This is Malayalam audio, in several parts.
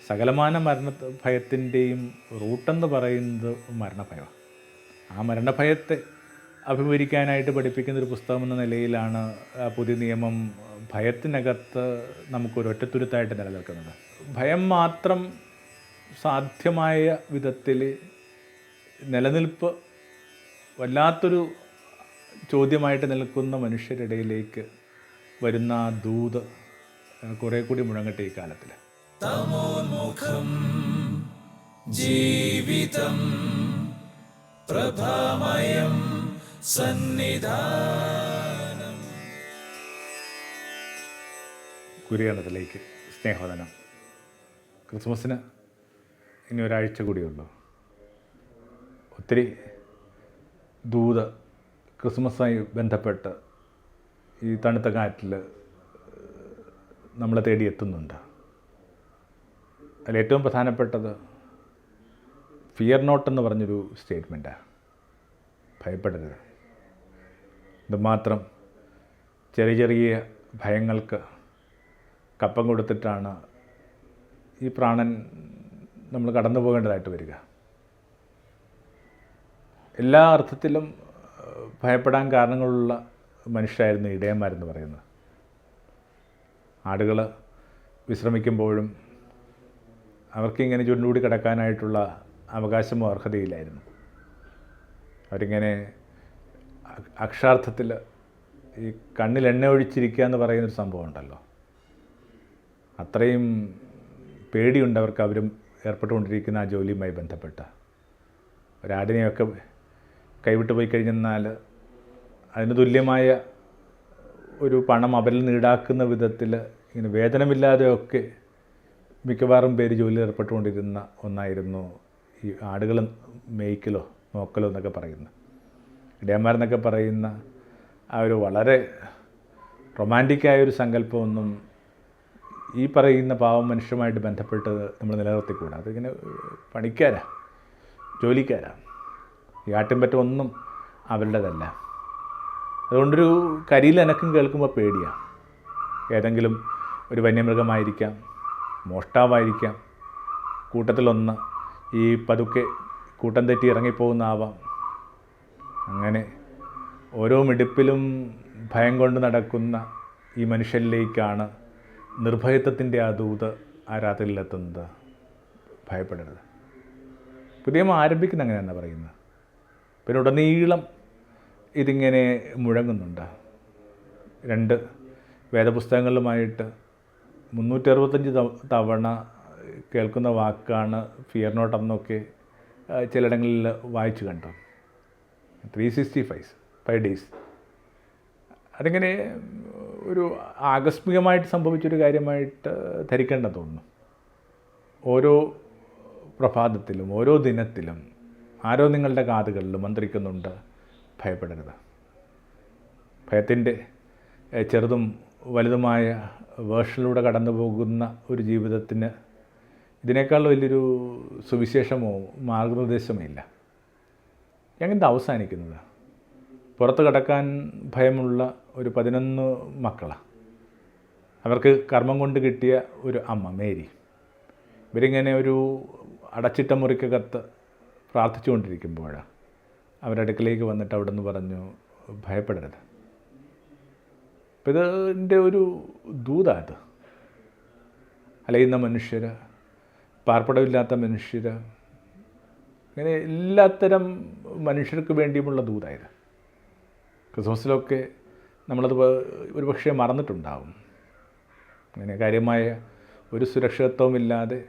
സകലമാന ഭയത്തിൻ്റെയും റൂട്ടെന്ന് പറയുന്നത് മരണഭയമാണ്. ആ മരണഭയത്തെ അഭിമുഖീകരിക്കാനായിട്ട് പഠിപ്പിക്കുന്നൊരു പുസ്തകം എന്ന നിലയിലാണ് പുതിയ നിയമം ഭയത്തിനകത്ത് നമുക്കൊരൊറ്റത്തുരുത്തായിട്ട് നിലനിൽക്കുന്നത്. ഭയം മാത്രം സാധ്യമായ വിധത്തിൽ നിലനിൽപ്പ് വല്ലാത്തൊരു ചോദ്യമായിട്ട് നിൽക്കുന്ന മനുഷ്യരിടയിലേക്ക് വരുന്ന ആ ദൂത് കുറേ കൂടി മുഴങ്ങട്ടെ ഈ കാലത്തിൽ. തമോന്മുഖം ജീവിതം പ്രഭാമയം സന്നിധാനം. കുരിയണത്തിലേക്ക് സ്നേഹവദനം. ക്രിസ്മസിന് ഇനി ഒരാഴ്ച കൂടിയുള്ളൂ. ഒത്തിരി ദൂത് ക്രിസ്മസുമായി ബന്ധപ്പെട്ട് ഈ തണുത്ത കാറ്റിൽ നമ്മളെ തേടി എത്തുന്നുണ്ട്. അതിലേറ്റവും പ്രധാനപ്പെട്ടത് ഫിയർ നോട്ട് എന്ന് പറഞ്ഞൊരു സ്റ്റേറ്റ്മെൻറ്റാണ്. ഭയപ്പെടരുത്. ഇതുമാത്രം ചെറിയ ചെറിയ ഭയങ്ങൾക്ക് കപ്പം കൊടുത്തിട്ടാണ് ഈ പ്രാണൻ നമ്മൾ കടന്നു പോകേണ്ടതായിട്ട് വരിക. എല്ലാ അർത്ഥത്തിലും ഭയപ്പെടാൻ കാരണങ്ങളുള്ള മനുഷ്യരായിരുന്നു ഇടയന്മാരെന്ന് പറയുന്നത്. ആടുകൾ വിശ്രമിക്കുമ്പോഴും അവർക്കിങ്ങനെ ചുരുണ്ടുകൂടി കിടക്കാനായിട്ടുള്ള അവകാശമോ അർഹതയില്ലായിരുന്നു. അവരിങ്ങനെ അക്ഷരാർത്ഥത്തിൽ ഈ കണ്ണിൽ എണ്ണ ഒഴിച്ചിരിക്കുക എന്ന് പറയുന്നൊരു സംഭവം ഉണ്ടല്ലോ, അത്രയും പേടിയുണ്ട് അവർക്ക് അവരും ഏർപ്പെട്ടുകൊണ്ടിരിക്കുന്ന ആ ജോലിയുമായി ബന്ധപ്പെട്ട. ഒരാടിനെയൊക്കെ കൈവിട്ട് പോയി കഴിഞ്ഞെന്നാൽ അതിന് തുല്യമായ ഒരു പണം അവരിൽ നിന്ന് ഈടാക്കുന്ന വിധത്തിൽ ഇങ്ങനെ വേതനമില്ലാതെയൊക്കെ മിക്കവാറും പേര് ജോലിയിൽ ഏർപ്പെട്ടുകൊണ്ടിരുന്ന ഒന്നായിരുന്നു ഈ ആടുകൾ മേയ്ക്കലോ നോക്കലോ എന്നൊക്കെ പറയുന്നത്. ഇടയന്മാരെന്നൊക്കെ പറയുന്ന ആ ഒരു വളരെ റൊമാൻറ്റിക്കായൊരു സങ്കല്പമൊന്നും ഈ പറയുന്ന പാവം മനുഷ്യരുമായിട്ട് ബന്ധപ്പെട്ട് നമ്മൾ നിലനിർത്തിക്കൂടാ. അതിങ്ങനെ പണിക്കാരാ, ജോലിക്കാരാ. ഈ ആട്ടിൻപറ്റൊന്നും അവരുടേതല്ല. അതുകൊണ്ടൊരു കരിയിൽ അനക്കം കേൾക്കുമ്പോൾ പേടിയാണ്. ഏതെങ്കിലും ഒരു വന്യമൃഗമായിരിക്കാം, മോഷ്ടാവായിരിക്കാം, കൂട്ടത്തിലൊന്ന് ഈ പതുക്കെ കൂട്ടം തെറ്റി ഇറങ്ങിപ്പോകുന്നതാവാം. അങ്ങനെ ഓരോ മിടുപ്പിലും ഭയം കൊണ്ട് നടക്കുന്ന ഈ മനുഷ്യരിലേക്കാണ് നിർഭയത്വത്തിൻ്റെ ആ ദൂത് ആ രാത്രിയിലെത്തുന്നത്. ഭയപ്പെടരുത്. പുതിയ ആരംഭിക്കുന്ന അങ്ങനെയാണെന്ന് പറയുന്നത്. പിന്നെ ഉടനീളം ഇതിങ്ങനെ മുഴങ്ങുന്നുണ്ട്. 2 വേദപുസ്തകങ്ങളിലുമായിട്ട് 365 തവണ കേൾക്കുന്ന വാക്കാണ് ഫിയർ നോട്ട് എന്നൊക്കെ ചിലയിടങ്ങളിൽ വായിച്ചു കണ്ടു. 365 ഡേയ്സ്. അതിങ്ങനെ ഒരു ആകസ്മികമായിട്ട് സംഭവിച്ചൊരു കാര്യമായിട്ട് ധരിക്കേണ്ട തോന്നുന്നു. ഓരോ പ്രഭാതത്തിലും ഓരോ ദിനത്തിലും ആരോ നിങ്ങളുടെ കാതുകളിൽ മന്ത്രിക്കുന്നുണ്ട്, ഭയപ്പെടരുത്. ഭയത്തിൻ്റെ ചെറുതും വലുതുമായ വേർഷനിലൂടെ കടന്നു പോകുന്ന ഒരു ജീവിതത്തിന് ഇതിനേക്കാൾ വലിയൊരു സുവിശേഷമോ മാർഗനിർദ്ദേശമോ ഇല്ല. എങ്ങനെ അവസാനിക്കുന്നത്? പുറത്ത് കടക്കാൻ ഭയമുള്ള ഒരു 11 മക്കളാണ്. അവർക്ക് കർമ്മം കൊണ്ട് കിട്ടിയ ഒരു അമ്മ മേരി. ഇവരിങ്ങനെ ഒരു അടച്ചിട്ട മുറിക്കകത്ത് പ്രാർത്ഥിച്ചുകൊണ്ടിരിക്കുമ്പോഴാണ് അവരടുക്കലേക്ക് വന്നിട്ട് അവിടെ നിന്ന് പറഞ്ഞു, ഭയപ്പെടരുത്. അപ്പം ഇതിൻ്റെ ഒരു ദൂതാത്. അലയുന്ന മനുഷ്യർ, പാർപ്പിടമില്ലാത്ത മനുഷ്യർ, ഇങ്ങനെ എല്ലാത്തരം മനുഷ്യർക്ക് വേണ്ടിയുമുള്ള ദൂതായത്. ക്രിസ്മസിലൊക്കെ നമ്മളത് ഒരു പക്ഷേ മറന്നിട്ടുണ്ടാവും. അങ്ങനെ കാര്യമായ ഒരു സുരക്ഷിതത്വമില്ലാതെ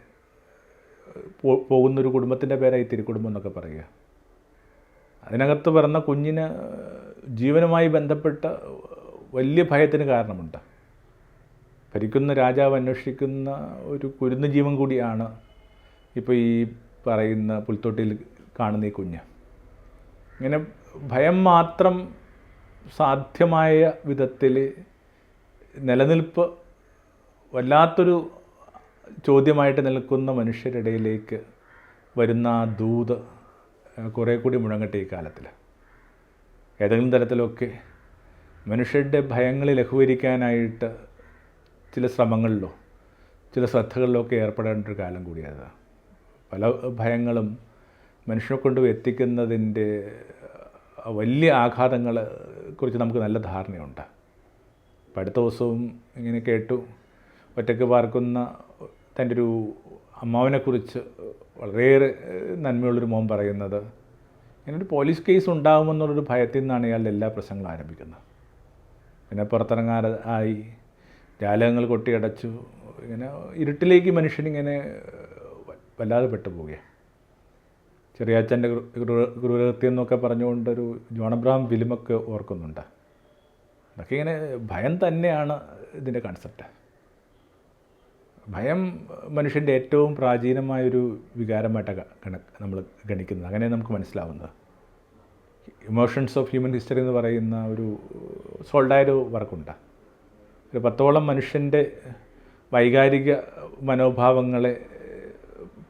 പോകുന്നൊരു കുടുംബത്തിൻ്റെ പേരായി തിരുക്കുടുംബം എന്നൊക്കെ പറയുക. അതിനകത്ത് പിറന്ന കുഞ്ഞിന് ജീവനുമായി ബന്ധപ്പെട്ട വലിയ ഭയത്തിന് കാരണമുണ്ട്. ഭരിക്കുന്ന രാജാവ് അന്വേഷിക്കുന്ന ഒരു കുരുന്നു ജീവൻ കൂടിയാണ് ഇപ്പോൾ ഈ പറയുന്ന പുൽത്തൊട്ടിയിൽ കാണുന്ന ഈ കുഞ്ഞ്. ഇങ്ങനെ ഭയം മാത്രം സാധ്യമായ വിധത്തിൽ നിലനിൽപ്പ് വല്ലാത്തൊരു ചോദ്യമായിട്ട് നിൽക്കുന്ന മനുഷ്യരിടയിലേക്ക് വരുന്ന ആ ദൂത് കുറേ കൂടി മുഴങ്ങട്ടെ ഈ കാലത്തിൽ. ഏതെങ്കിലും തരത്തിലൊക്കെ മനുഷ്യരുടെ ഭയങ്ങൾ ലഘൂകരിക്കാനായിട്ട് ചില ശ്രമങ്ങളിലോ ചില ശ്രദ്ധകളിലൊക്കെ ഏർപ്പെടേണ്ട ഒരു കാലം കൂടിയത്. പല ഭയങ്ങളും മനുഷ്യനെ കൊണ്ട് എത്തിക്കുന്നതിൻ്റെ വലിയ ആഘാതങ്ങളെ കുറിച്ച് നമുക്ക് നല്ല ധാരണയുണ്ട്. ഇപ്പം അടുത്ത ദിവസവും ഇങ്ങനെ കേട്ടു, ഒറ്റയ്ക്ക് പാർക്കുന്ന തൻ്റെ ഒരു അമ്മാവനെക്കുറിച്ച് വളരെയേറെ നന്മയുള്ളൊരു മോൻ പറയുന്നത്, ഇങ്ങനൊരു പോലീസ് കേസ് ഉണ്ടാകുമെന്നുള്ളൊരു ഭയത്തിൽ നിന്നാണ് ഇയാളുടെ എല്ലാ പ്രശ്നങ്ങളും ആരംഭിക്കുന്നത്. പിന്നെ പുറത്തിറങ്ങാതെ ആയി, ജാലകങ്ങൾ കൊട്ടിയടച്ചു, ഇങ്ങനെ ഇരുട്ടിലേക്ക് മനുഷ്യനിങ്ങനെ വല്ലാതെ പെട്ടുപോവുകയാണ്. ചെറിയാച്ചൻ്റെ ക്രൂരകൃത്യം എന്നൊക്കെ പറഞ്ഞുകൊണ്ടൊരു ജോൺ അബ്രഹാം ഫിലിമൊക്കെ ഓർക്കുന്നുണ്ട്. അതൊക്കെ ഇങ്ങനെ ഭയം തന്നെയാണ് ഇതിൻ്റെ കൺസെപ്റ്റ്. ഭയം മനുഷ്യൻ്റെ ഏറ്റവും പ്രാചീനമായൊരു വികാരമായിട്ടാണ് നമ്മൾ ഗണിക്കുന്നത്. അങ്ങനെ നമുക്ക് മനസ്സിലാവുന്നത്. ഇമോഷൻസ് ഓഫ് ഹ്യൂമൻ ഹിസ്റ്ററി എന്ന് പറയുന്ന ഒരു സോൾഡായൊരു വർക്കുണ്ട്. ഒരു 10ഓളം മനുഷ്യൻ്റെ വൈകാരിക മനോഭാവങ്ങളെ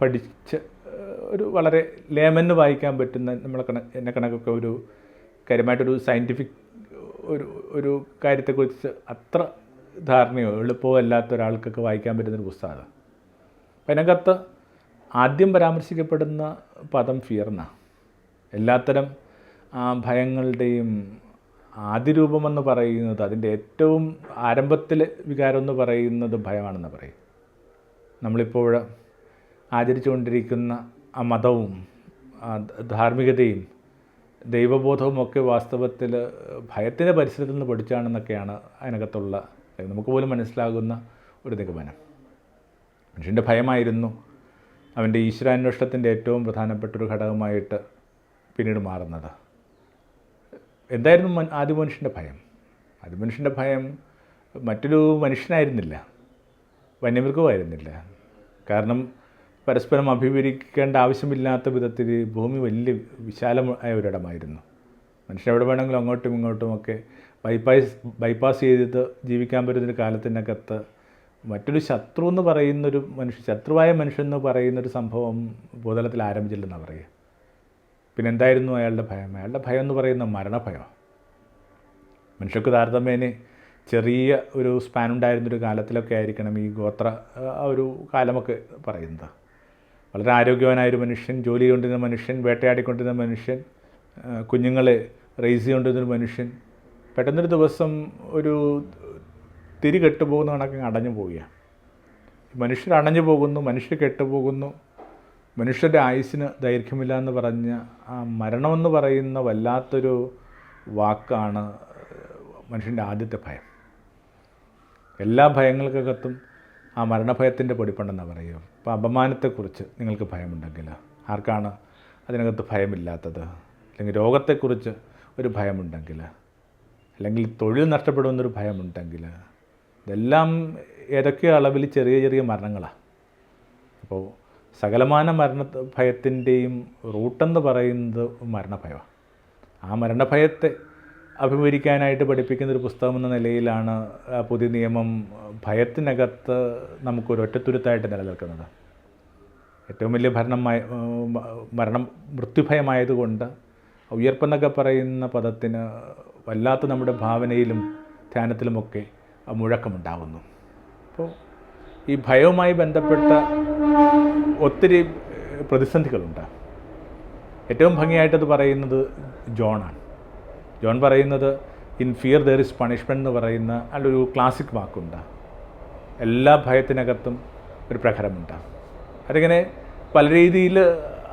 പഠിച്ച് ഒരു വളരെ ലേമന് വായിക്കാൻ പറ്റുന്ന എന്നെ കണക്കൊക്കെ ഒരു കാര്യമായിട്ടൊരു സയൻറ്റിഫിക് ഒരു കാര്യത്തെക്കുറിച്ച് അത്ര ധാരണയോ എളുപ്പമോ അല്ലാത്ത ഒരാൾക്കൊക്കെ വായിക്കാൻ പറ്റുന്നൊരു പുസ്തകമാണ്. അപ്പം അതിനകത്ത് ആദ്യം പരാമർശിക്കപ്പെടുന്ന പദം ഫിയർ എന്നാണ്. എല്ലാത്തരം ഭയങ്ങളുടെയും ആദിരൂപമെന്ന് പറയുന്നത്, അതിൻ്റെ ഏറ്റവും ആരംഭത്തിലെ വികാരം എന്ന് പറയുന്നത് ഭയമാണെന്ന് പറയും. നമ്മളിപ്പോൾ ആചരിച്ചുകൊണ്ടിരിക്കുന്ന ആ മതവും ധാർമ്മികതയും ദൈവബോധവും ഒക്കെ വാസ്തവത്തിൽ ഭയത്തിൻ്റെ പരിസരത്തിൽ നിന്ന് പഠിച്ചാണെന്നൊക്കെയാണ് അതിനകത്തുള്ള നമുക്ക് പോലും മനസ്സിലാകുന്ന ഒരു നിഗമനം. മനുഷ്യൻ്റെ ഭയമായിരുന്നു അവൻ്റെ ഈശ്വരാന്വേഷണത്തിൻ്റെ ഏറ്റവും പ്രധാനപ്പെട്ട ഒരു ഘടകമായിട്ട് പിന്നീട് മാറുന്നത്. എന്തായിരുന്നു ആദ്യ മനുഷ്യൻ്റെ ഭയം? ആദ്യ മനുഷ്യൻ്റെ ഭയം മറ്റൊരു മനുഷ്യനായിരുന്നില്ല, വന്യമൃഗവുമായിരുന്നില്ല. കാരണം പരസ്പരം അഭിമുഖീകരിക്കേണ്ട ആവശ്യമില്ലാത്ത വിധത്തിൽ ഭൂമി വലിയ വിശാലമായ ഒരിടമായിരുന്നു. മനുഷ്യൻ എവിടെ വേണമെങ്കിലും അങ്ങോട്ടും ഇങ്ങോട്ടുമൊക്കെ ബൈപ്പാസ് ചെയ്ത് ജീവിക്കാൻ പറ്റുന്നൊരു കാലത്തിനകത്ത് മറ്റൊരു ശത്രു എന്ന് പറയുന്നൊരു ശത്രുവായ മനുഷ്യൻ എന്ന് പറയുന്നൊരു സംഭവം ഭൂതലത്തിൽ ആരംഭിച്ചില്ലെന്നാണ് പറയുക. പിന്നെ എന്തായിരുന്നു അയാളുടെ ഭയം? അയാളുടെ ഭയം എന്ന് പറയുന്ന മരണഭയം. മനുഷ്യർക്ക് താരതമ്യേന ചെറിയ ഒരു സ്പാൻ ഉണ്ടായിരുന്നൊരു കാലത്തിലൊക്കെ ആയിരിക്കണം ഈ ഗോത്ര ആ ഒരു കാലമൊക്കെ പറയുന്നത്. വളരെ ആരോഗ്യവാനായൊരു മനുഷ്യൻ, ജോലി ചെയ്തുകൊണ്ടിരുന്ന മനുഷ്യൻ, വേട്ടയാടിക്കൊണ്ടിരുന്ന മനുഷ്യൻ, കുഞ്ഞുങ്ങളെ റേസ് ചെയ്തുകൊണ്ടിരുന്നൊരു മനുഷ്യൻ പെട്ടെന്നൊരു ദിവസം ഒരു തിരി കെട്ടുപോകുന്ന കണക്ക് അടഞ്ഞു പോവുകയാണ്. മനുഷ്യർ അണഞ്ഞു പോകുന്നു, മനുഷ്യർ കെട്ടുപോകുന്നു, മനുഷ്യരുടെ ആയുസ്സിന് ദൈർഘ്യമില്ല എന്ന് പറഞ്ഞ ആ മരണമെന്ന് പറയുന്ന വല്ലാത്തൊരു വാക്കാണ് മനുഷ്യൻ്റെ ആദ്യത്തെ ഭയം. എല്ലാ ഭയങ്ങൾക്കകത്തും ആ മരണഭയത്തിൻ്റെ പൊടിപ്പണ്ടെന്നാണ് പറയുക. ഇപ്പോൾ അപമാനത്തെക്കുറിച്ച് നിങ്ങൾക്ക് ഭയമുണ്ടെങ്കിൽ ആർക്കാണ് അതിനകത്ത് ഭയമില്ലാത്തത്? അല്ലെങ്കിൽ രോഗത്തെക്കുറിച്ച് ഒരു ഭയമുണ്ടെങ്കിൽ, അല്ലെങ്കിൽ തൊഴിൽ നഷ്ടപ്പെടുമെന്നൊരു ഭയമുണ്ടെങ്കിൽ, ഇതെല്ലാം ഏതൊക്കെ അളവിൽ ചെറിയ ചെറിയ മരണങ്ങളാണ്. അപ്പോൾ സകലമാന ഭയത്തിൻ്റെയും റൂട്ടെന്ന് പറയുന്നത് മരണഭയമാണ്. ആ മരണഭയത്തെ അഭിമുഖീകരിക്കാനായിട്ട് പഠിപ്പിക്കുന്നൊരു പുസ്തകം എന്ന നിലയിലാണ് പുതിയ നിയമം ഭയത്തിനകത്ത് നമുക്കൊരു ഒറ്റത്തുരുത്തായിട്ട് നിലനിൽക്കുന്നത്. ഏറ്റവും വലിയ മൃത്യുഭയമായതുകൊണ്ട് ഉയർപ്പെന്നൊക്കെ പറയുന്ന പദത്തിന് വല്ലാത്ത നമ്മുടെ ഭാവനയിലും ധ്യാനത്തിലുമൊക്കെ മുഴക്കമുണ്ടാകുന്നു. അപ്പോൾ ഈ ഭയവുമായി ബന്ധപ്പെട്ട ഒത്തിരി പ്രതിസന്ധികളുണ്ട്. ഏറ്റവും ഭംഗിയായിട്ടത് പറയുന്നത് ജോണാണ്. ജോൺ പറയുന്നത് in fear there is punishment എന്ന് പറയുന്ന അതിലൊരു ക്ലാസിക് വാക്കുണ്ട്. എല്ലാ ഭയത്തിനകത്തും ഒരു പ്രഹരമുണ്ട്. അതിങ്ങനെ പല രീതിയിൽ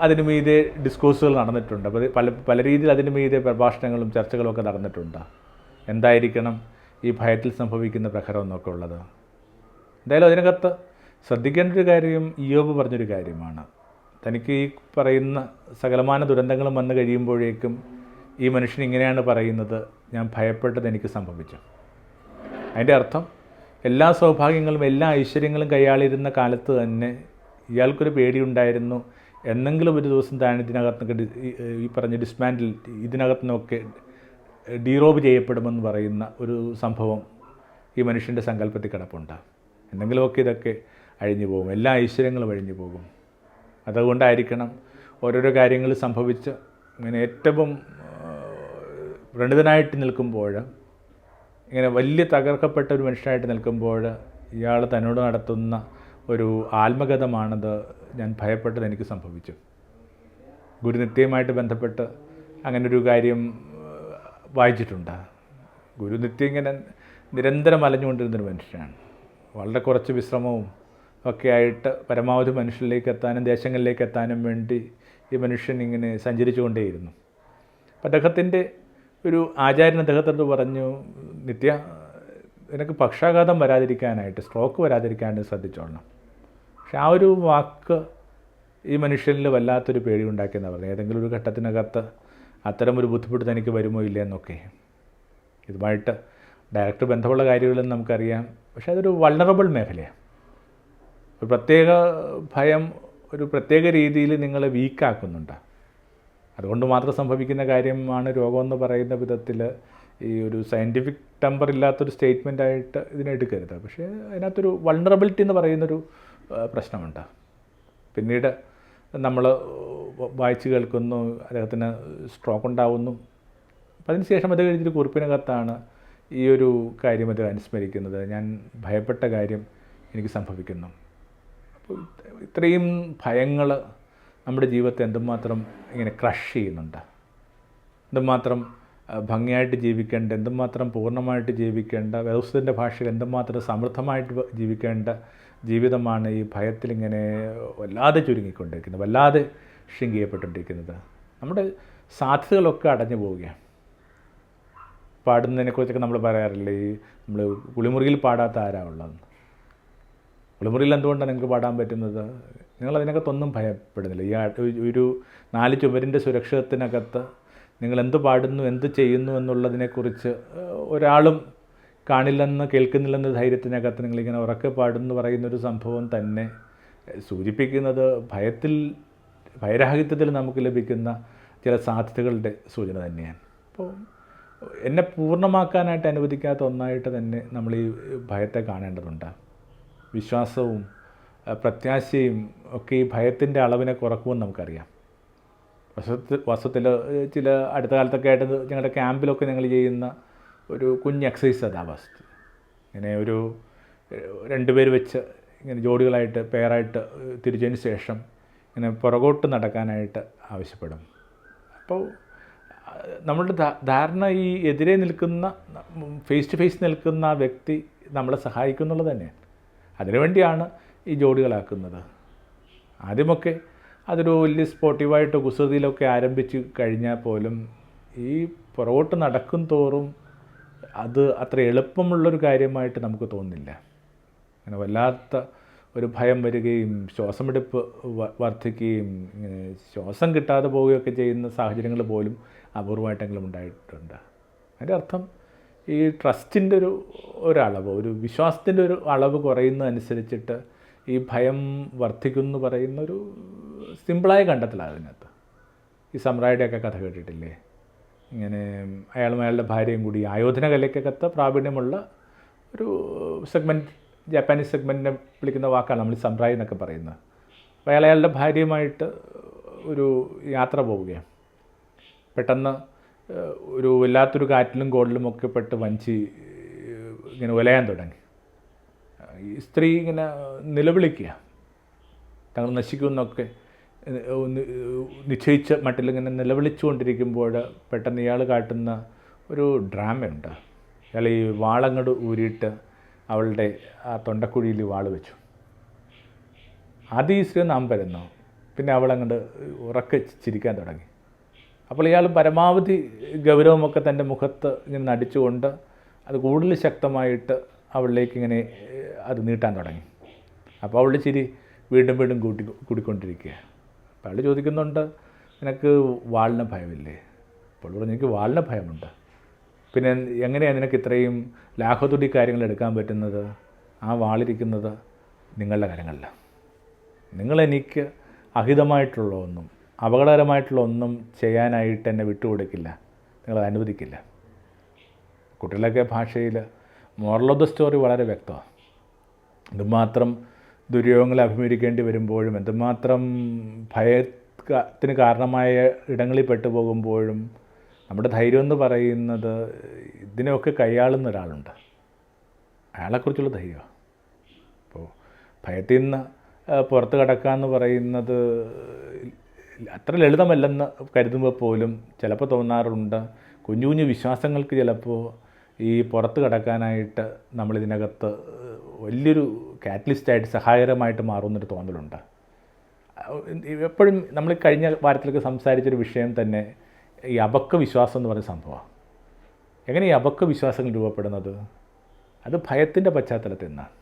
അതിന് മീതെ ഡിസ്കോഴ്സുകൾ നടന്നിട്ടുണ്ട്. അപ്പോൾ പല രീതിയിൽ അതിന് മീതെ പ്രഭാഷണങ്ങളും ചർച്ചകളും ഒക്കെ നടന്നിട്ടുണ്ട്. എന്തായിരിക്കണം ഈ ഭയത്തിൽ സംഭവിക്കുന്ന പ്രഹരം എന്നൊക്കെ ഉള്ളത്. എന്തായാലും അതിനകത്ത് ശ്രദ്ധിക്കേണ്ട ഒരു കാര്യം ഇയ്യോബ് പറഞ്ഞൊരു കാര്യമാണ്. തനിക്ക് ഈ പറയുന്ന സകലമാന ദുരന്തങ്ങളും വന്നു കഴിയുമ്പോഴേക്കും ഈ മനുഷ്യൻ ഇങ്ങനെയാണ് പറയുന്നത്, ഞാൻ ഭയപ്പെട്ടത് എനിക്ക് സംഭവിച്ചു. അതിൻ്റെ അർത്ഥം എല്ലാ സൗഭാഗ്യങ്ങളും എല്ലാ ഐശ്വര്യങ്ങളും കൈയാളിരുന്ന കാലത്ത് തന്നെ ഇയാൾക്കൊരു പേടിയുണ്ടായിരുന്നു, എന്നെങ്കിലും ഒരു ദിവസം താൻ ഇതിനകത്തുനിന്നൊക്കെ ഈ പറഞ്ഞ ഡിസ്മാൻഡിൽ ഇതിനകത്തുനിന്നൊക്കെ ഡീറോബ് ചെയ്യപ്പെടുമെന്ന് പറയുന്ന ഒരു സംഭവം ഈ മനുഷ്യൻ്റെ സങ്കല്പത്തിൽ കിടപ്പുണ്ട്. എന്തെങ്കിലുമൊക്കെ ഇതൊക്കെ അഴിഞ്ഞു പോകും, എല്ലാ ഐശ്വര്യങ്ങളും അഴിഞ്ഞു പോകും. അതുകൊണ്ടായിരിക്കണം ഓരോരോ കാര്യങ്ങൾ സംഭവിച്ച് ഇങ്ങനെ ഏറ്റവും വ്രണിതനായിട്ട് നിൽക്കുമ്പോൾ, ഇങ്ങനെ വലിയ തകർക്കപ്പെട്ട ഒരു മനുഷ്യനായിട്ട് നിൽക്കുമ്പോൾ ഇയാൾ തന്നോട് നടത്തുന്ന ഒരു ആത്മഗതമാണത് ഞാൻ ഭയപ്പെട്ടത് എനിക്ക് സംഭവിച്ചു. ഗുരുനിത്യമായിട്ട് ബന്ധപ്പെട്ട് അങ്ങനൊരു കാര്യം വായിച്ചിട്ടുണ്ട്. ഗുരുനിത്യം ഇങ്ങനെ നിരന്തരം അലഞ്ഞുകൊണ്ടിരുന്നൊരു മനുഷ്യനാണ്. വളരെ കുറച്ച് വിശ്രമവും ഒക്കെ ആയിട്ട് പരമാവധി മനുഷ്യരിലേക്ക് എത്താനും ദേശങ്ങളിലേക്ക് എത്താനും വേണ്ടി ഈ മനുഷ്യൻ ഇങ്ങനെ സഞ്ചരിച്ചു കൊണ്ടേയിരുന്നു. അപ്പം അദ്ദേഹത്തിൻ്റെ ഒരു ആചാര്യൻ അദ്ദേഹത്തോട് പറഞ്ഞു, നിത്യ, നിനക്ക് പക്ഷാഘാതം വരാതിരിക്കാനായിട്ട്, സ്ട്രോക്ക് വരാതിരിക്കാനായിട്ട് ശ്രദ്ധിച്ചോളണം. പക്ഷെ ആ ഒരു വാക്ക് ഈ മനുഷ്യനിൽ വല്ലാത്തൊരു പേടി ഉണ്ടാക്കിയെന്നാണ് പറഞ്ഞത്. ഏതെങ്കിലും ഒരു ഘട്ടത്തിനകത്ത് അത്തരമൊരു ബുദ്ധിമുട്ട് തനിക്ക് വരുമോ ഇല്ല എന്നൊക്കെ. ഇതുമായിട്ട് ഡയറക്റ്റ് ബന്ധമുള്ള കാര്യങ്ങളെന്ന് നമുക്കറിയാം. പക്ഷേ അതൊരു വൾണറബിൾ മേഖലയാണ്. ഒരു പ്രത്യേക ഭയം ഒരു പ്രത്യേക രീതിയിൽ നിങ്ങളെ വീക്കാക്കുന്നുണ്ട്. അതുകൊണ്ട് മാത്രം സംഭവിക്കുന്ന കാര്യമാണ് രോഗമെന്ന് പറയുന്ന വിധത്തിൽ ഈ ഒരു സയൻറ്റിഫിക് ടെമ്പർ ഇല്ലാത്തൊരു സ്റ്റേറ്റ്മെൻറ്റായിട്ട് ഇതിനെടുക്കരുത്. പക്ഷേ അതിനകത്തൊരു വൾണറബിലിറ്റി എന്ന് പറയുന്നൊരു പ്രശ്നമുണ്ട്. പിന്നീട് നമ്മൾ വായിച്ച് കേൾക്കുന്നു, അദ്ദേഹത്തിന് സ്ട്രോക്ക് ഉണ്ടാവുന്നു. അപ്പം അതിനുശേഷം അത് കഴിഞ്ഞൊരു കുറിപ്പിനകത്താണ് ഈ ഒരു കാര്യം അത് അനുസ്മരിക്കുന്നത്. ഞാൻ ഭയപ്പെട്ട കാര്യം എനിക്ക് സംഭവിക്കുന്നു. അപ്പോൾ ഇത്രയും ഭയങ്ങൾ നമ്മുടെ ജീവിതത്തെ എന്തുമാത്രം ഇങ്ങനെ ക്രഷ് ചെയ്യുന്നുണ്ട്. എന്തുമാത്രം ഭംഗിയായിട്ട് ജീവിക്കേണ്ട, എന്തുമാത്രം പൂർണ്ണമായിട്ട് ജീവിക്കേണ്ട, വ്യവസ്ഥിതിൻ്റെ ഭാഷയിൽ എന്തുമാത്രം സമൃദ്ധമായിട്ട് ജീവിക്കേണ്ട ജീവിതമാണ് ഈ ഭയത്തിലിങ്ങനെ വല്ലാതെ ചുരുങ്ങിക്കൊണ്ടിരിക്കുന്നത്, വല്ലാതെ ഷ്രിങ്ക് ചെയ്യപ്പെട്ടുകൊണ്ടിരിക്കുന്നത്. നമ്മുടെ സാധ്യതകളൊക്കെ അടഞ്ഞു പോവുകയാണ്. പാടുന്നതിനെക്കുറിച്ചൊക്കെ നമ്മൾ പറയാറില്ലേ, ഈ നമ്മൾ കുളിമുറിയിൽ പാടാത്ത ആരാ ഉള്ളതെന്ന്. കുളിമുറിയിൽ എന്തുകൊണ്ടാണ് നിങ്ങൾക്ക് പാടാൻ പറ്റുന്നത്? നിങ്ങളതിനകത്തൊന്നും ഭയപ്പെടുന്നില്ല. ഈ ഒരു 4 ചുവരിൻ്റെ സുരക്ഷിതത്തിനകത്ത് നിങ്ങൾ എന്ത് പാടുന്നു, എന്ത് ചെയ്യുന്നു എന്നുള്ളതിനെക്കുറിച്ച് ഒരാളും കാണില്ലെന്ന് കേൾക്കുന്നില്ലെന്ന ധൈര്യത്തിനകത്ത് നിങ്ങളിങ്ങനെ ഉറക്കെ പാടുന്നു പറയുന്നൊരു സംഭവം തന്നെ സൂചിപ്പിക്കുന്നത് ഭയരാഹിത്യത്തിൽ നമുക്ക് ലഭിക്കുന്ന ചില സാധ്യതകളുടെ സൂചന തന്നെയാണ്. അപ്പോൾ എന്നെ പൂർണ്ണമാക്കാനായിട്ട് അനുവദിക്കാത്ത ഒന്നായിട്ട് തന്നെ നമ്മൾ ഈ ഭയത്തെ കാണേണ്ടതുണ്ട്. വിശ്വാസവും പ്രത്യാശയും ഒക്കെ ഈ ഭയത്തിൻ്റെ അളവിനെ കുറക്കുമെന്ന് നമുക്കറിയാം. വസ്തുത്തിൽ ചില അടുത്ത കാലത്തൊക്കെ ആയിട്ട് ഞങ്ങളുടെ ക്യാമ്പിലൊക്കെ ഞങ്ങൾ ചെയ്യുന്ന ഒരു കുഞ്ഞ് എക്സസൈസ് അതാ വസ്തു. ഇങ്ങനെ ഒരു 2 പേര് വെച്ച് ഇങ്ങനെ ജോഡികളായിട്ട് പെയറായിട്ട് തിരിച്ചതിന് ശേഷം ഇങ്ങനെ പുറകോട്ട് നടക്കാനായിട്ട് ആവശ്യപ്പെടും. അപ്പോൾ നമ്മളുടെ ധാരണ ഈ എതിരെ നിൽക്കുന്ന, ഫേസ് ടു ഫേസ് നിൽക്കുന്ന ആ വ്യക്തി നമ്മളെ സഹായിക്കുന്നുള്ളത് തന്നെയാണ്. അതിനുവേണ്ടിയാണ് ഈ ജോഡികളാക്കുന്നത്. ആദ്യമൊക്കെ അതൊരു വലിയ സ്പോർട്ടീവായിട്ടോ കുസൃതിയിലൊക്കെ ആരംഭിച്ച് കഴിഞ്ഞാൽ പോലും ഈ പുറകോട്ട് നടക്കും തോറും അത് അത്ര എളുപ്പമുള്ളൊരു കാര്യമായിട്ട് നമുക്ക് തോന്നുന്നില്ല. അങ്ങനെ വല്ലാത്ത ഒരു ഭയം വരികയും ശ്വാസമെടുപ്പ് വർദ്ധിക്കുകയും ശ്വാസം കിട്ടാതെ പോവുകയൊക്കെ ചെയ്യുന്ന സാഹചര്യങ്ങൾ പോലും അപൂർവമായിട്ടെങ്കിലും ഉണ്ടായിട്ടുണ്ട്. അതിൻ്റെ അർത്ഥം ഈ ട്രസ്റ്റിൻ്റെ ഒരളവ്, ഒരു വിശ്വാസത്തിൻ്റെ ഒരു അളവ് കുറയുന്നതനുസരിച്ചിട്ട് ഈ ഭയം വർദ്ധിക്കുമെന്ന് പറയുന്നൊരു സിമ്പിളായ കണ്ടെത്തലാണ് അതിനകത്ത്. ഈ സമ്രായുടെയൊക്കെ കഥ കേട്ടിട്ടില്ലേ? ഇങ്ങനെ അയാളും അയാളുടെ ഭാര്യയും കൂടി ആയോധന കലയ്ക്കകത്ത് പ്രാവീണ്യമുള്ള ഒരു സെഗ്മെൻറ്റ്, ജാപ്പാനീസ് സെഗ്മെൻറ്റിനെ വിളിക്കുന്ന വാക്കാണ് നമ്മൾ ഈ സമ്രായി എന്നൊക്കെ പറയുന്നത്. അപ്പോൾ അയാളുടെ ഭാര്യയുമായിട്ട് ഒരു യാത്ര പോവുകയാണ്. പെട്ടെന്ന് ഒരു വല്ലാത്തൊരു കാറ്റിലും കോളിലും ഒക്കെ പെട്ട് വഞ്ചി ഇങ്ങനെ ഉലയാൻ തുടങ്ങി. ഈ സ്ത്രീ ഇങ്ങനെ നിലവിളിക്കുക, തങ്ങൾ നശിക്കുമെന്നൊക്കെ നിശ്ചയിച്ച മട്ടിലിങ്ങനെ നിലവിളിച്ചുകൊണ്ടിരിക്കുമ്പോൾ പെട്ടെന്ന് ഇയാൾ കാട്ടുന്ന ഒരു ഡ്രാമയുണ്ട്. അയാൾ ഈ വാളങ്ങട് ഊരിയിട്ട് അവളുടെ ആ തൊണ്ടക്കുഴിയിൽ വാൾ വെച്ചു. ആദ്യം ഈ സ്ത്രീ നാം വരുന്നു, പിന്നെ അവളങ്ങോട്ട് ഉറക്കെ ചിരിക്കാൻ തുടങ്ങി. അപ്പോൾ ഇയാൾ പരമാവധി ഗൗരവമൊക്കെ തൻ്റെ മുഖത്ത് ഇങ്ങനെ നടിച്ചുകൊണ്ട് അത് കൂടുതൽ ശക്തമായിട്ട് അവളിലേക്ക് ഇങ്ങനെ അത് നീട്ടാൻ തുടങ്ങി. അപ്പോൾ അവളുടെ ചിരി വീണ്ടും വീണ്ടും കൂടിക്കൊണ്ടിരിക്കുക. അപ്പോൾ അയാൾ ചോദിക്കുന്നുണ്ട്, നിനക്ക് വാളിന് ഭയമില്ലേ? അപ്പോൾ പറഞ്ഞു, എനിക്ക് വാളിന് ഭയമുണ്ട്. പിന്നെ എങ്ങനെയാണ് നിനക്ക് ഇത്രയും ലാഘവത്തോടെ കാര്യങ്ങൾ എടുക്കാൻ പറ്റുന്നത്? ആ വാളിരിക്കുന്നത് നിങ്ങളുടെ കരങ്ങളിൽ. നിങ്ങളെനിക്ക് അഹിതമായിട്ടുള്ള ഒന്നും അപകടകരമായിട്ടുള്ള ഒന്നും ചെയ്യാനായിട്ട് എന്നെ വിട്ടുകൊടുക്കില്ല, നിങ്ങളത് അനുവദിക്കില്ല. കുട്ടികളൊക്കെ ഭാഷയിൽ മോറൽ ഓഫ് ദ സ്റ്റോറി വളരെ വ്യക്തമാണ്. എന്തുമാത്രം ദുര്യോഗങ്ങൾ അഭിമുഖീകരിക്കേണ്ടി വരുമ്പോഴും, എന്തുമാത്രം ഭയത്തിന് കാരണമായ ഇടങ്ങളിൽ പെട്ടുപോകുമ്പോഴും നമ്മുടെ ധൈര്യം എന്ന് പറയുന്നത് ഇതിനെയൊക്കെ കൈയാളുന്ന ഒരാളുണ്ട്. അയാളെക്കുറിച്ചുള്ള ധൈര്യമാണ്. അപ്പോൾ ഭയത്തിൽ നിന്ന് പുറത്ത് കടക്കുക എന്ന് പറയുന്നത് അത്ര ലളിതമല്ലെന്ന് കരുതുമ്പോൾ പോലും ചിലപ്പോൾ തോന്നാറുണ്ട് കുഞ്ഞു കുഞ്ഞു വിശ്വാസങ്ങൾക്ക് ചിലപ്പോൾ ഈ പുറത്ത് കടക്കാനായിട്ട് നമ്മളിതിനകത്ത് വലിയൊരു കാറ്റലിസ്റ്റായിട്ട് സഹായകരമായിട്ട് മാറുമെന്നൊരു തോന്നലുണ്ട്. എപ്പോഴും നമ്മൾ കഴിഞ്ഞ വാരത്തിലൊക്കെ സംസാരിച്ചൊരു വിഷയം തന്നെ ഈ അബക്ക വിശ്വാസം എന്ന് പറയുന്ന സംഭവമാണ്. എങ്ങനെ ഈ അബക്ക വിശ്വാസങ്ങൾ രൂപപ്പെടുന്നത്? അത് ഭയത്തിൻ്റെ പശ്ചാത്തലത്തിൽ നിന്നാണ്.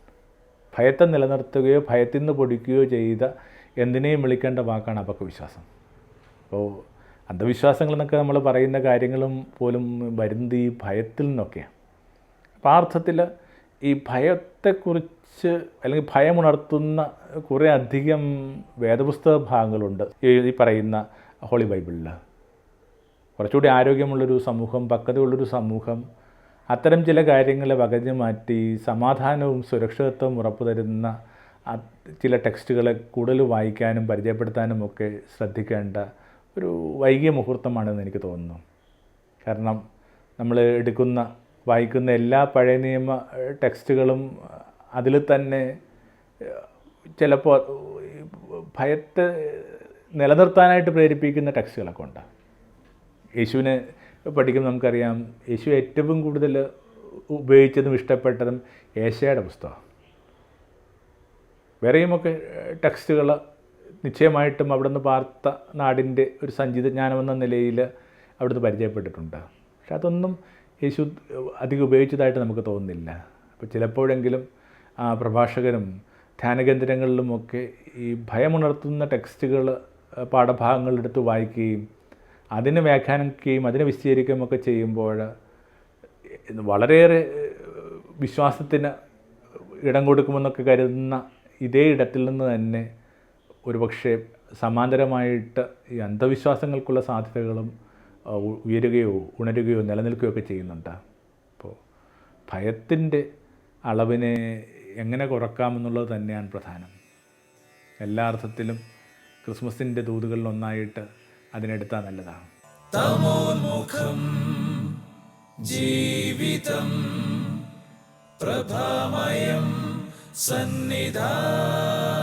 ഭയത്തെ നിലനിർത്തുകയോ ഭയത്തിൽ നിന്ന് പൊടിക്കുകയോ ചെയ്ത എന്തിനേയും വിളിക്കേണ്ട വാക്കാണ് അബക്ക വിശ്വാസം. അപ്പോൾ അന്ധവിശ്വാസങ്ങളെന്നൊക്കെ നമ്മൾ പറയുന്ന കാര്യങ്ങളും പോലും വരുന്നത് ഈ ഭയത്തിൽ നിന്നൊക്കെയാണ്. അപ്പോൾ ആ അർത്ഥത്തിൽ ഈ ഭയത്തെക്കുറിച്ച് അല്ലെങ്കിൽ ഭയമുണർത്തുന്ന കുറേ അധികം വേദപുസ്തക ഭാഗങ്ങളുണ്ട് ഈ പറയുന്ന ഹോളി ബൈബിളിൽ. കുറച്ചുകൂടി ആരോഗ്യമുള്ളൊരു സമൂഹം, പക്വതയുള്ളൊരു സമൂഹം അത്തരം ചില കാര്യങ്ങളെ വകഞ്ഞു മാറ്റി സമാധാനവും സുരക്ഷിതത്വവും ഉറപ്പു തരുന്ന ചില ടെക്സ്റ്റുകളെ കൂടുതൽ വായിക്കാനും പരിചയപ്പെടുത്താനും ഒക്കെ ശ്രദ്ധിക്കേണ്ട ഒരു വൈകിയ മുഹൂർത്തമാണെന്ന് എനിക്ക് തോന്നുന്നു. കാരണം നമ്മൾ വായിക്കുന്ന എല്ലാ പഴയ നിയമ ടെക്സ്റ്റുകളും അതിൽ തന്നെ ചിലപ്പോൾ ഭയത്തെ നിലനിർത്താനായിട്ട് പ്രേരിപ്പിക്കുന്ന ടെക്സ്റ്റുകളൊക്കെ ഉണ്ട്. യേശുവിനെ പഠിക്കുമ്പോൾ നമുക്കറിയാം, യേശു ഏറ്റവും കൂടുതൽ ഉപയോഗിച്ചതും ഇഷ്ടപ്പെട്ടതും ഏശയുടെ പുസ്തകം. വേറെയുമൊക്കെ ടെക്സ്റ്റുകൾ നിശ്ചയമായിട്ടും അവിടുന്ന് പാർത്ത നാടിൻ്റെ ഒരു സഞ്ചിതജ്ഞാനമെന്ന നിലയിൽ അവിടുന്ന് പരിചയപ്പെട്ടിട്ടുണ്ട്. പക്ഷെ അതൊന്നും യേശു അധികം ഉപയോഗിച്ചതായിട്ട് നമുക്ക് തോന്നുന്നില്ല. അപ്പോൾ ചിലപ്പോഴെങ്കിലും പ്രഭാഷകരും ധ്യാനകേന്ദ്രങ്ങളിലുമൊക്കെ ഈ ഭയമുണർത്തുന്ന ടെക്സ്റ്റുകൾ പാഠഭാഗങ്ങളെടുത്ത് വായിക്കുകയും അതിനെ വ്യാഖ്യാനിക്കുകയും അതിനെ വിശദീകരിക്കുകയും ഒക്കെ ചെയ്യുമ്പോൾ വളരെയേറെ വിശ്വാസത്തിന് ഇടം കൊടുക്കുമെന്നൊക്കെ കരുതുന്ന ഇതേ ഇടത്തിൽ നിന്ന് തന്നെ ഒരുപക്ഷെ സമാന്തരമായിട്ട് ഈ അന്ധവിശ്വാസങ്ങൾക്കുള്ള സാധ്യതകളും ഉയരുകയോ ഉണരുകയോ നിലനിൽക്കുകയോ ഒക്കെ ചെയ്യുന്നുണ്ട്. അപ്പോൾ ഭയത്തിൻ്റെ അളവിനെ എങ്ങനെ കുറക്കാമെന്നുള്ളത് തന്നെയാണ് പ്രധാനം. എല്ലാ അർത്ഥത്തിലും ക്രിസ്മസിൻ്റെ ദൂതുകളിലൊന്നായിട്ട് അതിനെടുത്താൽ നല്ലതാണ്. തമോന്മുഖം ജീവിതം പ്രഭാമയം സന്നിധാനം.